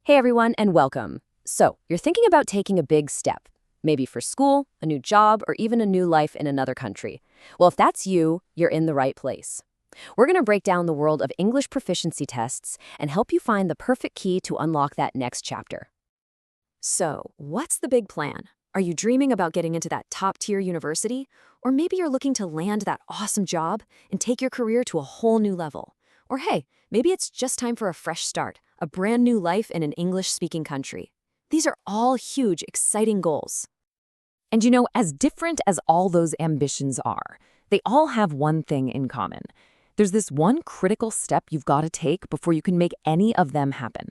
Hey everyone, and welcome. So, you're thinking about taking a big step, maybe for school, a new job, or even a new life in another country. Well, if that's you, you're in the right place. We're going to break down the world of English proficiency tests and help you find the perfect key to unlock that next chapter. So, what's the big plan? Are you dreaming about getting into that top-tier university? Or maybe you're looking to land that awesome job and take your career to a whole new level? Or hey, maybe it's just time for a fresh start, a brand new life in an English-speaking country. These are all huge, exciting goals. And as different as all those ambitions are, they all have one thing in common. There's this one critical step you've got to take before you can make any of them happen.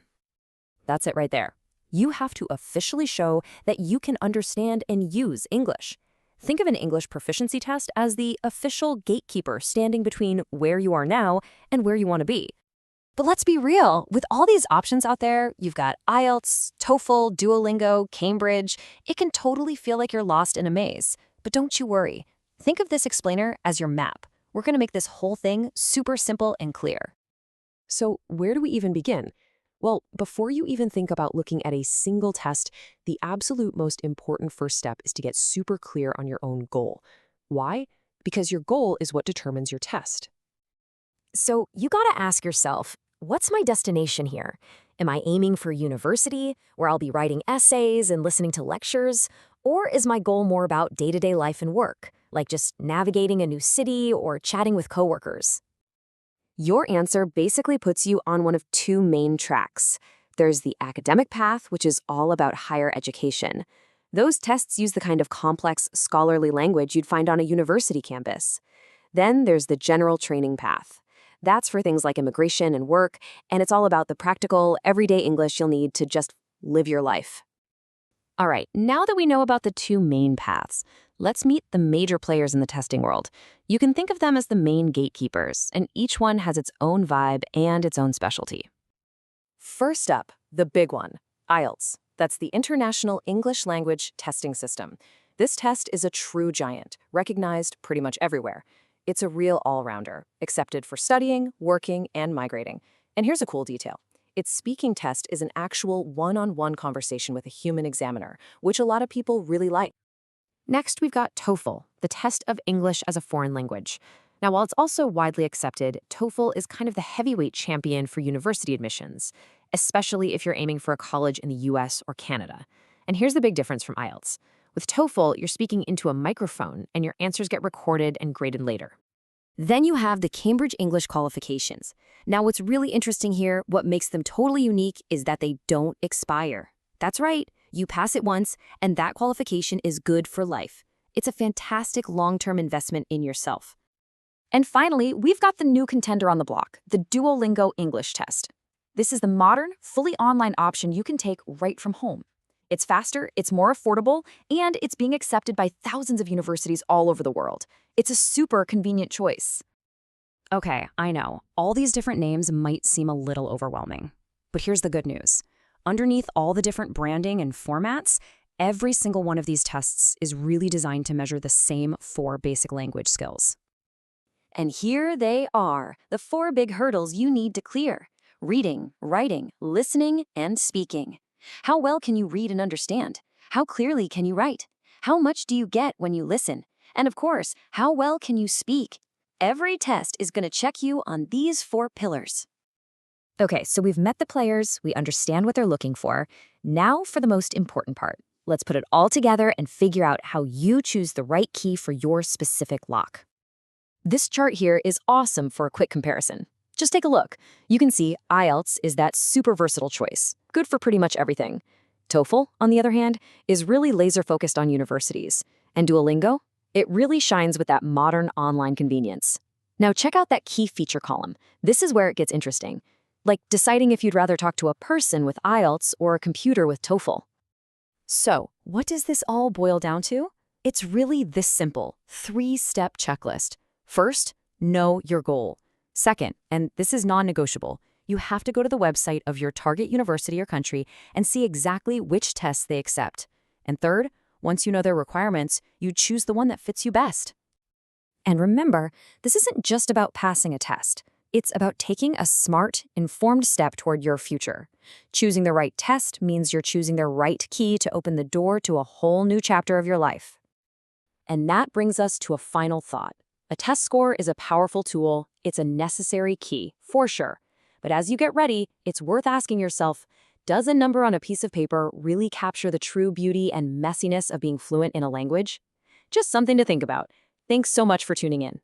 That's it right there. You have to officially show that you can understand and use English. Think of an English proficiency test as the official gatekeeper standing between where you are now and where you want to be. But let's be real, with all these options out there, you've got IELTS, TOEFL, Duolingo, Cambridge. It can totally feel like you're lost in a maze. But don't you worry. Think of this explainer as your map. We're going to make this whole thing super simple and clear. So where do we even begin? Well, before you even think about looking at a single test, the absolute most important first step is to get super clear on your own goal. Why? Because your goal is what determines your test. So you got to ask yourself, what's my destination here? Am I aiming for university, where I'll be writing essays and listening to lectures? Or is my goal more about day-to-day life and work, like just navigating a new city or chatting with coworkers? Your answer basically puts you on one of two main tracks. There's the academic path, which is all about higher education. Those tests use the kind of complex, scholarly language you'd find on a university campus. Then there's the general training path. That's for things like immigration and work, and it's all about the practical, everyday English you'll need to just live your life. All right, now that we know about the two main paths, let's meet the major players in the testing world. You can think of them as the main gatekeepers, and each one has its own vibe and its own specialty. First up, the big one, IELTS. That's the International English Language Testing System. This test is a true giant, recognized pretty much everywhere. It's a real all-rounder, accepted for studying, working, and migrating. And here's a cool detail. Its speaking test is an actual one-on-one conversation with a human examiner, which a lot of people really like. Next, we've got TOEFL, the test of English as a foreign language. Now, while it's also widely accepted, TOEFL is kind of the heavyweight champion for university admissions, especially if you're aiming for a college in the US or Canada. And here's the big difference from IELTS. With TOEFL, you're speaking into a microphone, and your answers get recorded and graded later. Then you have the Cambridge English qualifications. Now, what's really interesting here, what makes them totally unique, is that they don't expire. That's right, you pass it once, and that qualification is good for life. It's a fantastic long-term investment in yourself. And finally, we've got the new contender on the block, the Duolingo English test. This is the modern, fully online option you can take right from home. It's faster, it's more affordable, and it's being accepted by thousands of universities all over the world. It's a super convenient choice. Okay, I know, all these different names might seem a little overwhelming. But here's the good news. Underneath all the different branding and formats, every single one of these tests is really designed to measure the same 4 basic language skills. And here they are, the 4 big hurdles you need to clear: reading, writing, listening, and speaking. How well can you read and understand? How clearly can you write? How much do you get when you listen? And of course, how well can you speak? Every test is going to check you on these 4 pillars. Okay, so we've met the players, we understand what they're looking for. Now for the most important part. Let's put it all together and figure out how you choose the right key for your specific lock. This chart here is awesome for a quick comparison. Just take a look. You can see IELTS is that super versatile choice, good for pretty much everything. TOEFL, on the other hand, is really laser-focused on universities. And Duolingo? It really shines with that modern online convenience. Now check out that key feature column. This is where it gets interesting. Like deciding if you'd rather talk to a person with IELTS or a computer with TOEFL. So, what does this all boil down to? It's really this simple, 3-step checklist. First, know your goal. Second, and this is non-negotiable, you have to go to the website of your target university or country and see exactly which tests they accept. And third, once you know their requirements, you choose the one that fits you best. And remember, this isn't just about passing a test. It's about taking a smart, informed step toward your future. Choosing the right test means you're choosing the right key to open the door to a whole new chapter of your life. And that brings us to a final thought. A test score is a powerful tool. It's a necessary key, for sure. But as you get ready, it's worth asking yourself, does a number on a piece of paper really capture the true beauty and messiness of being fluent in a language? Just something to think about. Thanks so much for tuning in.